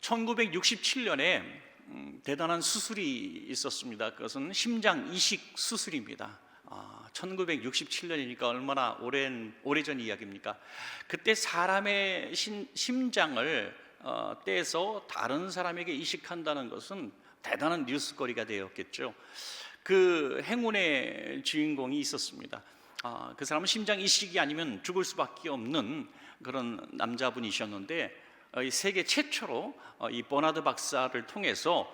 1967년에 대단한 수술이 있었습니다. 그것은 심장 이식 수술입니다. 1967년이니까 얼마나 오래전 이야기입니까? 그때 사람의 심장을 떼서 다른 사람에게 이식한다는 것은 대단한 뉴스거리가 되었겠죠. 그 행운의 주인공이 있었습니다. 그 사람은 심장 이식이 아니면 죽을 수밖에 없는 그런 남자분이셨는데, 세계 최초로 이 버나드 박사를 통해서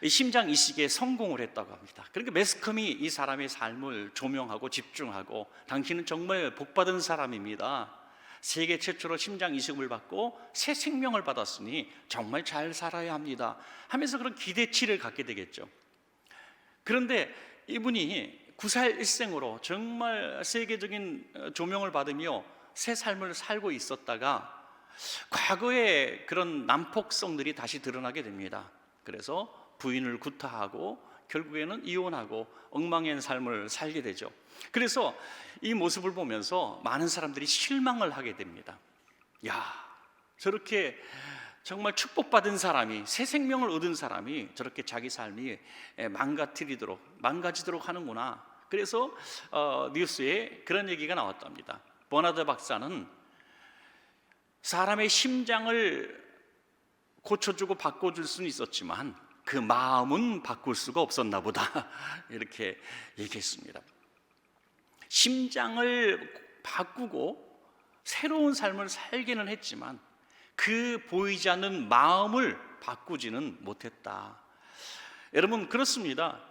심장 이식에 성공을 했다고 합니다. 그러니까 매스컴이 이 사람의 삶을 조명하고 집중하고, 당신은 정말 복받은 사람입니다, 세계 최초로 심장 이식을 받고 새 생명을 받았으니 정말 잘 살아야 합니다 하면서 그런 기대치를 갖게 되겠죠. 그런데 이분이 9살 일생으로 정말 세계적인 조명을 받으며 새 삶을 살고 있었다가 과거의 그런 난폭성들이 다시 드러나게 됩니다. 그래서 부인을 구타하고 결국에는 이혼하고 엉망인 삶을 살게 되죠. 그래서 이 모습을 보면서 많은 사람들이 실망을 하게 됩니다. 야, 저렇게 정말 축복받은 사람이, 새 생명을 얻은 사람이 저렇게 자기 삶이 망가지도록 하는구나. 그래서 뉴스에 그런 얘기가 나왔답니다. 버나드 박사는 사람의 심장을 고쳐주고 바꿔줄 수는 있었지만 그 마음은 바꿀 수가 없었나 보다 이렇게 얘기했습니다. 심장을 바꾸고 새로운 삶을 살기는 했지만 그 보이지 않는 마음을 바꾸지는 못했다. 여러분, 그렇습니다.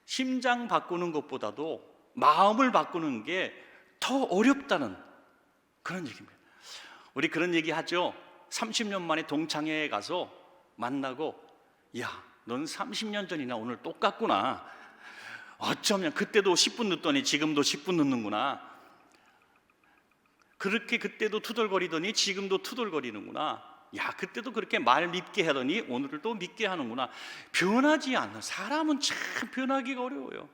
심장 바꾸는 것보다도 마음을 바꾸는 게 더 어렵다는 그런 얘기입니다. 우리 그런 얘기 하죠. 30년 만에 동창회에 가서 만나고, 야, 넌 30년 전이나 오늘 똑같구나. 어쩌면 그때도 10분 늦더니 지금도 10분 늦는구나. 그렇게 그때도 투덜거리더니 지금도 투덜거리는구나. 야, 그때도 그렇게 말 밉게 하더니 오늘도 밉게 하는구나. 변하지 않는 사람은 참 변하기가 어려워요.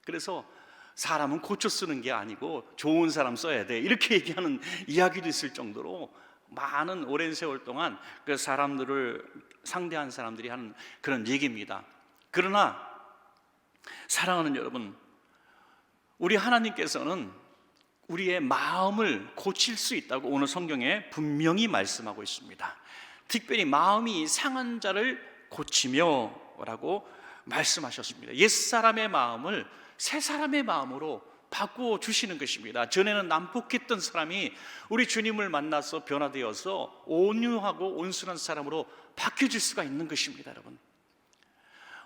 그래서 사람은 고쳐 쓰는 게 아니고 좋은 사람 써야 돼, 이렇게 얘기하는 이야기도 있을 정도로 많은 오랜 세월 동안 그 사람들을 상대한 사람들이 하는 그런 얘기입니다. 그러나 사랑하는 여러분, 우리 하나님께서는 우리의 마음을 고칠 수 있다고 오늘 성경에 분명히 말씀하고 있습니다. 특별히 마음이 상한 자를 고치며 라고 말씀하셨습니다. 옛사람의 마음을 새 사람의 마음으로 바꾸어 주시는 것입니다. 전에는 난폭했던 사람이 우리 주님을 만나서 변화되어서 온유하고 온순한 사람으로 바뀌어질 수가 있는 것입니다. 여러분,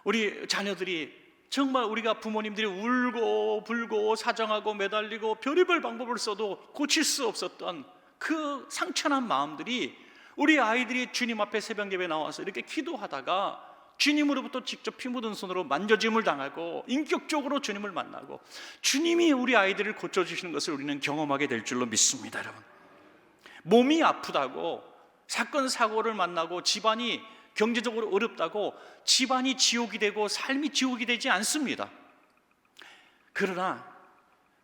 우리 자녀들이 정말 우리가 부모님들이 울고 불고 사정하고 매달리고 별의별 방법을 써도 고칠 수 없었던 그 상처난 마음들이, 우리 아이들이 주님 앞에 새벽 예배 나와서 이렇게 기도하다가 주님으로부터 직접 피 묻은 손으로 만져짐을 당하고 인격적으로 주님을 만나고 주님이 우리 아이들을 고쳐주시는 것을 우리는 경험하게 될 줄로 믿습니다. 여러분, 몸이 아프다고, 사건 사고를 만나고 집안이 경제적으로 어렵다고 집안이 지옥이 되고 삶이 지옥이 되지 않습니다. 그러나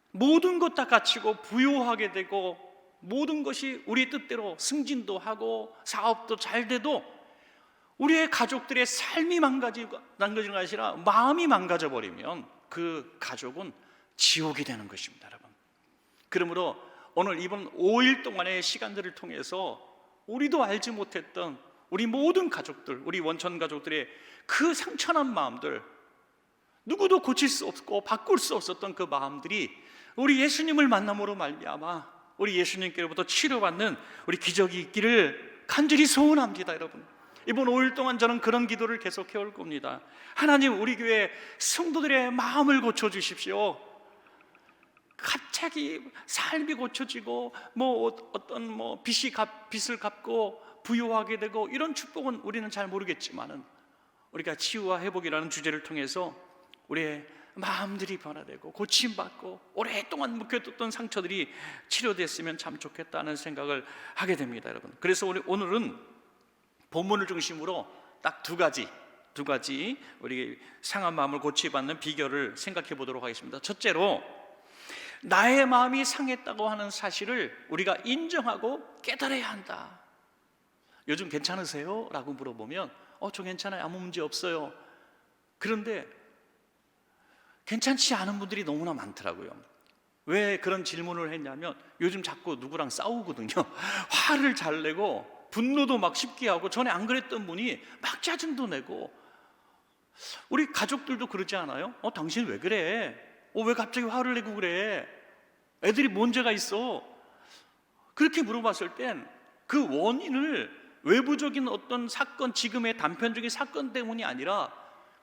모든 것 다 갖추고 부유하게 되고 모든 것이 우리 뜻대로 승진도 하고 사업도 잘 돼도 우리의 가족들의 삶이 망가지는 것이 아니라 마음이 망가져버리면 그 가족은 지옥이 되는 것입니다. 여러분, 그러므로 오늘 이번 5일 동안의 시간들을 통해서 우리도 알지 못했던 우리 모든 가족들, 우리 원천 가족들의 그 상처난 마음들, 누구도 고칠 수 없고 바꿀 수 없었던 그 마음들이 우리 예수님을 만남으로 말미암아 우리 예수님께로부터 치료받는 우리 기적이 있기를 간절히 소원합니다. 여러분, 이번 5일 동안 저는 그런 기도를 계속해 올 겁니다. 하나님, 우리 교회 성도들의 마음을 고쳐주십시오. 갑자기 삶이 고쳐지고 어떤 빚을 갚고 부유하게 되고 이런 축복은 우리는 잘 모르겠지만은, 우리가 치유와 회복이라는 주제를 통해서 우리의 마음들이 변화되고 고침받고 오랫동안 묵혀뒀던 상처들이 치료됐으면 참 좋겠다는 생각을 하게 됩니다. 여러분, 그래서 오늘은 본문을 중심으로 딱 두 가지 우리 상한 마음을 고치받는 비결을 생각해 보도록 하겠습니다. 첫째로, 나의 마음이 상했다고 하는 사실을 우리가 인정하고 깨달아야 한다. 요즘 괜찮으세요? 라고 물어보면 저 괜찮아요. 아무 문제 없어요. 그런데 괜찮지 않은 분들이 너무나 많더라고요. 왜 그런 질문을 했냐면 요즘 자꾸 누구랑 싸우거든요. 화를 잘 내고 분노도 막 쉽게 하고, 전에 안 그랬던 분이 막 짜증도 내고. 우리 가족들도 그러지 않아요? 당신 왜 그래? 왜 갑자기 화를 내고 그래? 애들이 문제가 있어? 그렇게 물어봤을 땐 그 원인을 외부적인 어떤 사건, 지금의 단편적인 사건 때문이 아니라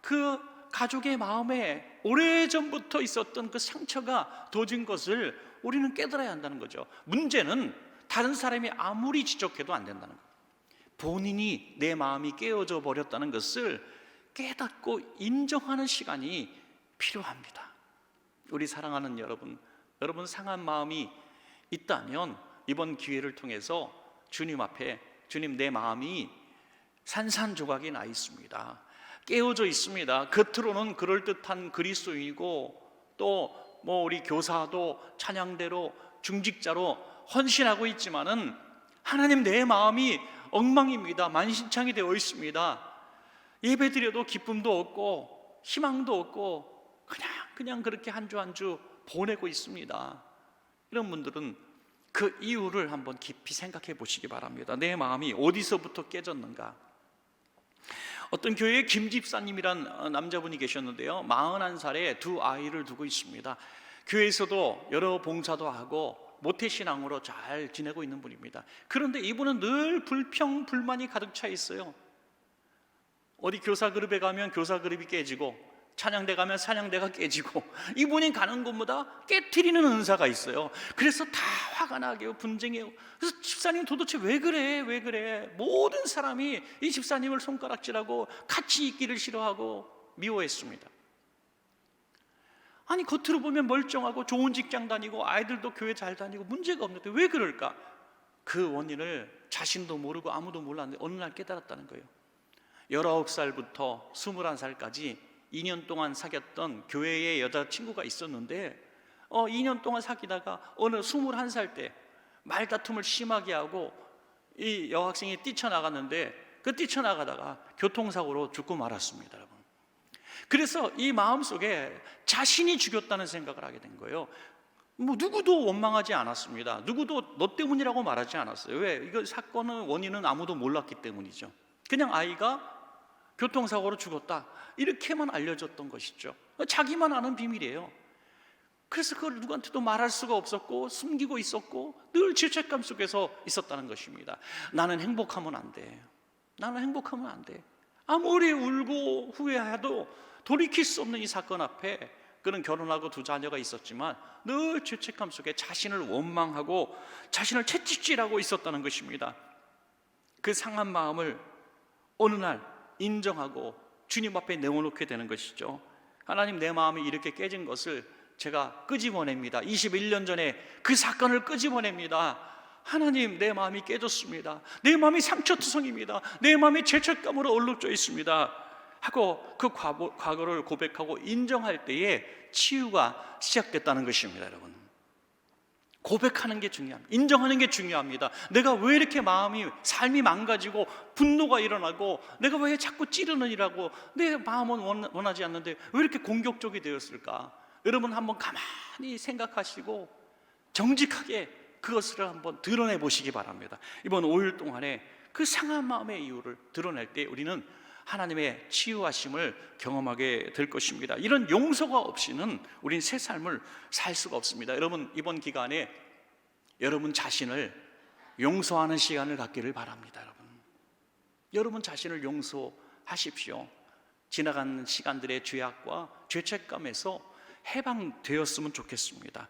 그 가족의 마음에 오래전부터 있었던 그 상처가 돋은 것을 우리는 깨달아야 한다는 거죠. 문제는 다른 사람이 아무리 지적해도 안 된다는 거예요. 본인이, 내 마음이 깨어져 버렸다는 것을 깨닫고 인정하는 시간이 필요합니다. 우리 사랑하는 여러분, 여러분 상한 마음이 있다면 이번 기회를 통해서 주님 앞에, 주님, 내 마음이 산산조각이 나 있습니다. 깨어져 있습니다. 겉으로는 그럴듯한 그리스도인이고 또 우리 교사도 찬양대로 중직자로 헌신하고 있지만은 하나님, 내 마음이 엉망입니다. 만신창이 되어 있습니다. 예배드려도 기쁨도 없고 희망도 없고 그냥 그렇게 한 주 한 주 보내고 있습니다. 이런 분들은 그 이유를 한번 깊이 생각해 보시기 바랍니다. 내 마음이 어디서부터 깨졌는가? 어떤 교회에 김 집사님이란 남자분이 계셨는데요, 41살에 두 아이를 두고 있습니다. 교회에서도 여러 봉사도 하고 모태신앙으로 잘 지내고 있는 분입니다. 그런데 이분은 늘 불평, 불만이 가득 차 있어요. 어디 교사 그룹에 가면 교사 그룹이 깨지고, 찬양대 가면 찬양대가 깨지고, 이분이 가는 곳마다 깨트리는 은사가 있어요. 그래서 다 화가 나게 분쟁해요. 그래서 집사님 도대체 왜 그래? 왜 그래? 모든 사람이 이 집사님을 손가락질하고 같이 있기를 싫어하고 미워했습니다. 아니, 겉으로 보면 멀쩡하고 좋은 직장 다니고 아이들도 교회 잘 다니고 문제가 없는데 왜 그럴까? 그 원인을 자신도 모르고 아무도 몰랐는데 어느 날 깨달았다는 거예요. 19살부터 21살까지 2년 동안 사귀었던 교회의 여자친구가 있었는데 2년 동안 사귀다가 어느 21살 때 말다툼을 심하게 하고 이 여학생이 뛰쳐나갔는데, 그 뛰쳐나가다가 교통사고로 죽고 말았습니다, 여러분. 그래서 이 마음속에 자신이 죽였다는 생각을 하게 된 거예요. 누구도 원망하지 않았습니다. 누구도 너 때문이라고 말하지 않았어요. 왜? 이거 사건의 원인은 아무도 몰랐기 때문이죠. 그냥 아이가 교통사고로 죽었다, 이렇게만 알려졌던 것이죠. 자기만 아는 비밀이에요. 그래서 그걸 누구한테도 말할 수가 없었고 숨기고 있었고 늘 죄책감 속에서 있었다는 것입니다. 나는 행복하면 안 돼. 나는 행복하면 안 돼. 아무리 울고 후회해도 돌이킬 수 없는 이 사건 앞에, 그는 결혼하고 두 자녀가 있었지만 늘 죄책감 속에 자신을 원망하고 자신을 채찍질하고 있었다는 것입니다. 그 상한 마음을 어느 날 인정하고 주님 앞에 내어놓게 되는 것이죠. 하나님, 내 마음이 이렇게 깨진 것을 제가 끄집어냅니다. 21년 전에 그 사건을 끄집어냅니다. 하나님, 내 마음이 깨졌습니다. 내 마음이 상처투성입니다. 내 마음이 죄책감으로 얼룩져 있습니다 하고 그 과거를 고백하고 인정할 때에 치유가 시작됐다는 것입니다. 여러분, 고백하는 게 중요합니다. 인정하는 게 중요합니다. 내가 왜 이렇게 삶이 망가지고 분노가 일어나고, 내가 왜 자꾸 찌르느니라고, 내 마음은 원하지 않는데 왜 이렇게 공격적이 되었을까? 여러분 한번 가만히 생각하시고 정직하게 그것을 한번 드러내 보시기 바랍니다. 이번 5일 동안에 그 상한 마음의 이유를 드러낼 때 우리는 하나님의 치유하심을 경험하게 될 것입니다. 이런 용서가 없이는 우린 새 삶을 살 수가 없습니다. 여러분, 이번 기간에 여러분 자신을 용서하는 시간을 갖기를 바랍니다. 여러분 자신을 용서하십시오. 지나간 시간들의 죄악과 죄책감에서 해방되었으면 좋겠습니다.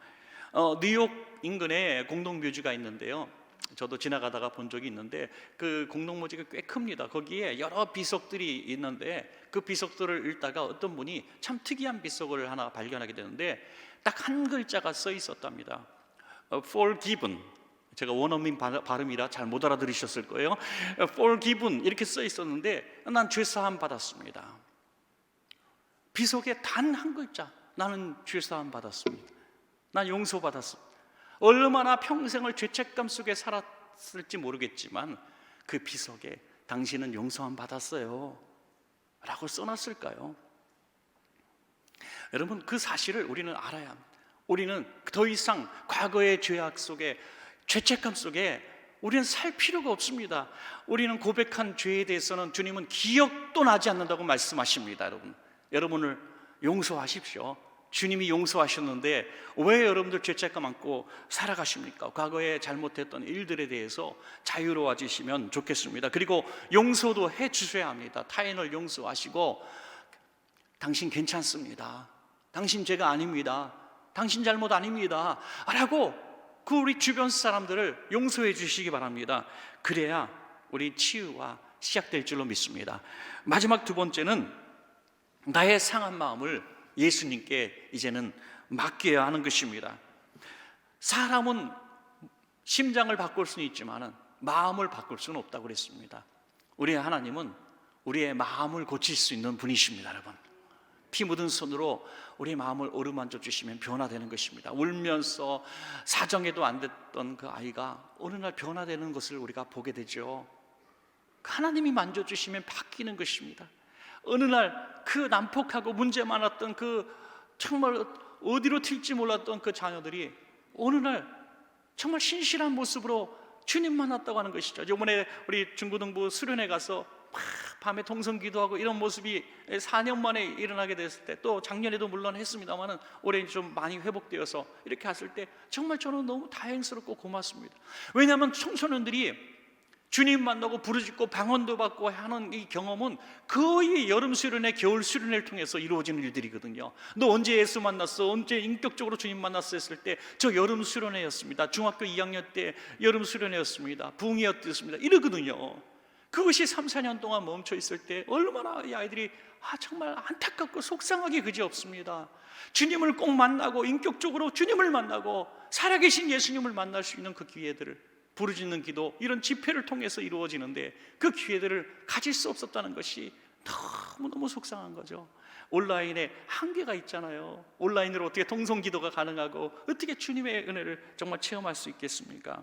뉴욕 인근에 공동묘지가 있는데요, 저도 지나가다가 본 적이 있는데 그 공동묘지가 꽤 큽니다. 거기에 여러 비석들이 있는데 그 비석들을 읽다가 어떤 분이 참 특이한 비석을 하나 발견하게 되는데 딱 한 글자가 써 있었답니다. Forgiven. 제가 원어민 발음이라 잘 못 알아들으셨을 거예요. Forgiven 이렇게 써 있었는데 난 죄사함 받았습니다. 비석에 단 한 글자, 나는 죄사함 받았습니다. 난 용서받았습니다. 얼마나 평생을 죄책감 속에 살았을지 모르겠지만 그 비석에 당신은 용서함 받았어요 라고 써놨을까요? 여러분, 그 사실을 우리는 알아야 합니다. 우리는 더 이상 과거의 죄악 속에, 죄책감 속에 우리는 살 필요가 없습니다. 우리는 고백한 죄에 대해서는 주님은 기억도 나지 않는다고 말씀하십니다. 여러분을 용서하십시오. 주님이 용서하셨는데 왜 여러분들 죄책감 안고 살아가십니까? 과거에 잘못했던 일들에 대해서 자유로워지시면 좋겠습니다. 그리고 용서도 해 주셔야 합니다. 타인을 용서하시고, 당신 괜찮습니다, 당신 죄가 아닙니다, 당신 잘못 아닙니다 라고 그 우리 주변 사람들을 용서해 주시기 바랍니다. 그래야 우리 치유가 시작될 줄로 믿습니다. 마지막 두 번째는 나의 상한 마음을 예수님께 이제는 맡겨야 하는 것입니다. 사람은 심장을 바꿀 수는 있지만 마음을 바꿀 수는 없다고 그랬습니다. 우리 하나님은 우리의 마음을 고칠 수 있는 분이십니다. 여러분, 피 묻은 손으로 우리 마음을 어루만져 주시면 변화되는 것입니다. 울면서 사정해도 안 됐던 그 아이가 어느 날 변화되는 것을 우리가 보게 되죠. 하나님이 만져주시면 바뀌는 것입니다. 어느 날 그 난폭하고 문제 많았던 그 정말 어디로 튈지 몰랐던 그 자녀들이 어느 날 정말 신실한 모습으로 주님 만났다고 하는 것이죠. 이번에 우리 중고등부 수련회 가서 밤에 통성 기도하고 이런 모습이 4년 만에 일어나게 됐을 때, 또 작년에도 물론 했습니다만 올해 좀 많이 회복되어서 이렇게 했을 때 정말 저는 너무 다행스럽고 고맙습니다. 왜냐하면 청소년들이 주님 만나고 부르짖고 방언도 받고 하는 이 경험은 거의 여름 수련회, 겨울 수련회를 통해서 이루어지는 일들이거든요. 너 언제 예수 만났어? 언제 인격적으로 주님 만났어? 했을 때 저 여름 수련회였습니다. 중학교 2학년 때 여름 수련회였습니다. 부흥이었습니다. 이러거든요. 그것이 3, 4년 동안 멈춰 있을 때 얼마나 이 아이들이 정말 안타깝고 속상하기 그지없습니다. 주님을 꼭 만나고 인격적으로 주님을 만나고 살아계신 예수님을 만날 수 있는 그 기회들을, 부르짖는 기도, 이런 집회를 통해서 이루어지는데 그 기회들을 가질 수 없었다는 것이 너무너무 속상한 거죠. 온라인에 한계가 있잖아요. 온라인으로 어떻게 통성 기도가 가능하고 어떻게 주님의 은혜를 정말 체험할 수 있겠습니까?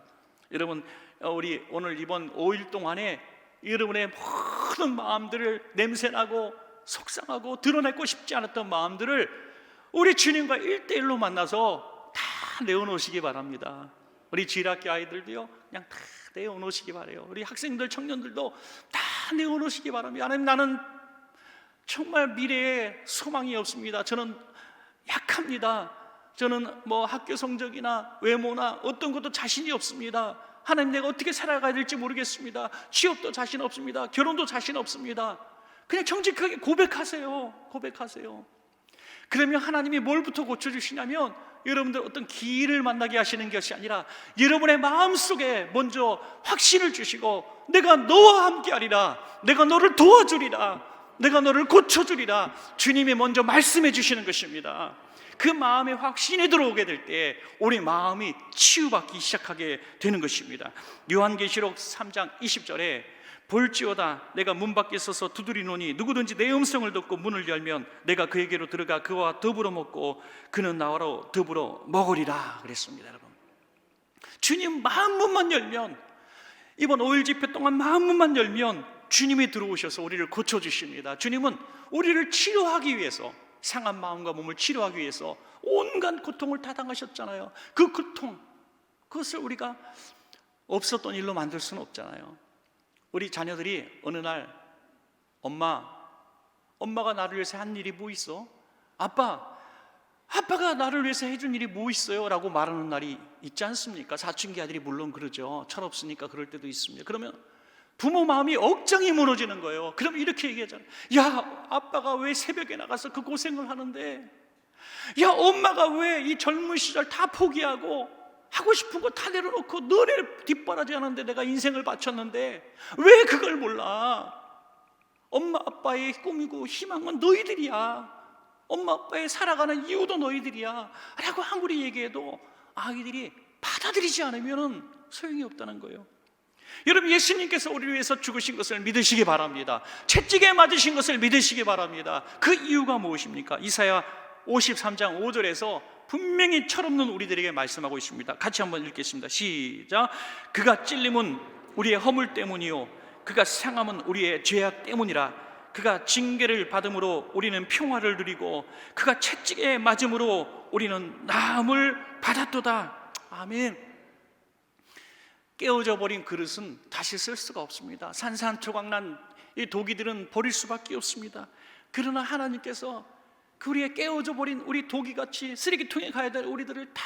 여러분, 우리 오늘 이번 5일 동안에 여러분의 모든 마음들을, 냄새나고 속상하고 드러내고 싶지 않았던 마음들을 우리 주님과 1대1로 만나서 다 내어놓으시기 바랍니다. 우리 지일학교 아이들도요, 그냥 다 내어놓으시기 바라요. 우리 학생들, 청년들도 다 내어놓으시기 바랍니다. 하나님, 나는 정말 미래에 소망이 없습니다. 저는 약합니다. 저는 학교 성적이나 외모나 어떤 것도 자신이 없습니다. 하나님, 내가 어떻게 살아가야 될지 모르겠습니다. 취업도 자신 없습니다. 결혼도 자신 없습니다. 그냥 정직하게 고백하세요. 그러면 하나님이 뭘부터 고쳐주시냐면, 여러분들 어떤 길을 만나게 하시는 것이 아니라 여러분의 마음속에 먼저 확신을 주시고, 내가 너와 함께하리라, 내가 너를 도와주리라, 내가 너를 고쳐주리라, 주님이 먼저 말씀해 주시는 것입니다. 그 마음에 확신이 들어오게 될 때 우리 마음이 치유받기 시작하게 되는 것입니다. 요한계시록 3장 20절에 볼지어다 내가 문 밖에 서서 두드리노니 누구든지 내 음성을 듣고 문을 열면 내가 그에게로 들어가 그와 더불어 먹고 그는 나와 더불어 먹으리라 그랬습니다. 여러분, 주님 마음문만 열면, 이번 5일 집회 동안 마음문만 열면 주님이 들어오셔서 우리를 고쳐주십니다. 주님은 우리를 치료하기 위해서, 상한 마음과 몸을 치료하기 위해서 온갖 고통을 다 당하셨잖아요. 그 고통, 그것을 우리가 없었던 일로 만들 수는 없잖아요. 우리 자녀들이 어느 날 엄마가 나를 위해서 한 일이 뭐 있어? 아빠가 나를 위해서 해준 일이 뭐 있어요? 라고 말하는 날이 있지 않습니까? 사춘기 아들이 물론 그러죠. 철없으니까 그럴 때도 있습니다. 그러면 부모 마음이 억장이 무너지는 거예요. 그럼 이렇게 얘기하잖아요. 야, 아빠가 왜 새벽에 나가서 그 고생을 하는데, 야, 엄마가 왜 이 젊은 시절 다 포기하고 하고 싶은 거 다 내려놓고 너네 뒷바라지 하는데 내가 인생을 바쳤는데 왜 그걸 몰라? 엄마 아빠의 꿈이고 희망은 너희들이야. 엄마 아빠의 살아가는 이유도 너희들이야 라고 아무리 얘기해도 아이들이 받아들이지 않으면 소용이 없다는 거예요. 여러분, 예수님께서 우리를 위해서 죽으신 것을 믿으시기 바랍니다. 채찍에 맞으신 것을 믿으시기 바랍니다. 그 이유가 무엇입니까? 이사야 53장 5절에서 분명히 철없는 우리들에게 말씀하고 있습니다. 같이 한번 읽겠습니다. 시작. 그가 찔림은 우리의 허물 때문이요 그가 상함은 우리의 죄악 때문이라. 그가 징계를 받음으로 우리는 평화를 누리고 그가 채찍에 맞음으로 우리는 나음을 받았도다. 아멘. 깨어져 버린 그릇은 다시 쓸 수가 없습니다. 산산조각난 이 도기들은 버릴 수밖에 없습니다. 그러나 하나님께서 그 우리의 깨어져 버린 우리 도기같이 쓰레기통에 가야 될 우리들을 다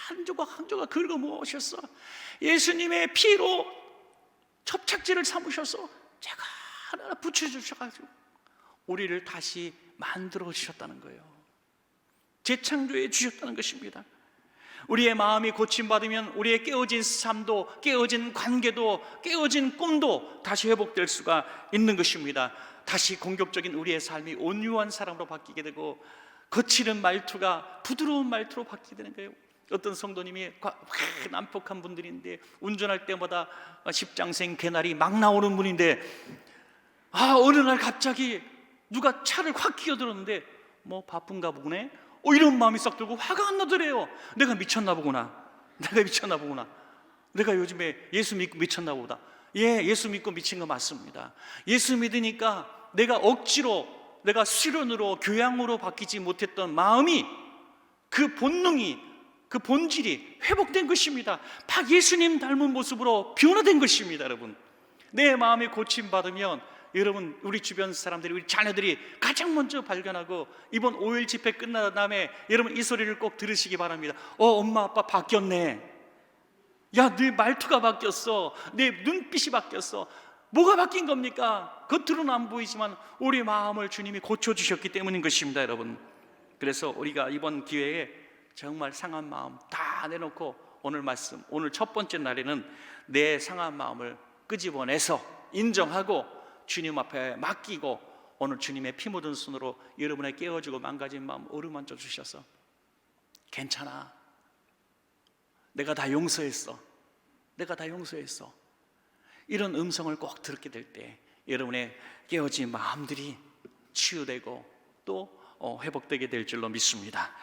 한 조각 한 조각 긁어 모으셔서 예수님의 피로 접착제를 삼으셔서 제가 하나 붙여주셔가지고 우리를 다시 만들어 주셨다는 거예요. 재창조해 주셨다는 것입니다. 우리의 마음이 고침받으면 우리의 깨어진 삶도, 깨어진 관계도, 깨어진 꿈도 다시 회복될 수가 있는 것입니다. 다시 공격적인 우리의 삶이 온유한 사람으로 바뀌게 되고 거칠은 말투가 부드러운 말투로 바뀌게 되는 거예요. 어떤 성도님이 난폭한 분들인데 운전할 때마다 십장생 개나리 막 나오는 분인데 어느 날 갑자기 누가 차를 확 끼어들었는데 뭐 바쁜가 보네? 이런 마음이 싹 들고 화가 안 나더래요. 내가 미쳤나 보구나. 내가 요즘에 예수 믿고 미쳤나 보다. 예, 예수 믿고 미친 거 맞습니다. 예수 믿으니까 내가 억지로, 내가 수련으로, 교양으로 바뀌지 못했던 마음이, 그 본능이, 그 본질이 회복된 것입니다. 다 예수님 닮은 모습으로 변화된 것입니다. 여러분, 내 마음이 고침받으면 여러분, 우리 주변 사람들이, 우리 자녀들이 가장 먼저 발견하고, 이번 5일 집회 끝난 다음에 여러분 이 소리를 꼭 들으시기 바랍니다. 엄마 아빠 바뀌었네. 야, 네 말투가 바뀌었어. 내 눈빛이 바뀌었어. 뭐가 바뀐 겁니까? 겉으로는 안 보이지만 우리 마음을 주님이 고쳐주셨기 때문인 것입니다. 여러분, 그래서 우리가 이번 기회에 정말 상한 마음 다 내놓고 오늘 말씀, 오늘 첫 번째 날에는 내 상한 마음을 끄집어내서 인정하고 주님 앞에 맡기고 오늘 주님의 피 묻은 손으로 여러분의 깨어지고 망가진 마음 어루만져 주셔서 괜찮아, 내가 다 용서했어, 이런 음성을 꼭 듣게 될 때 여러분의 깨어진 마음들이 치유되고 또 회복되게 될 줄로 믿습니다.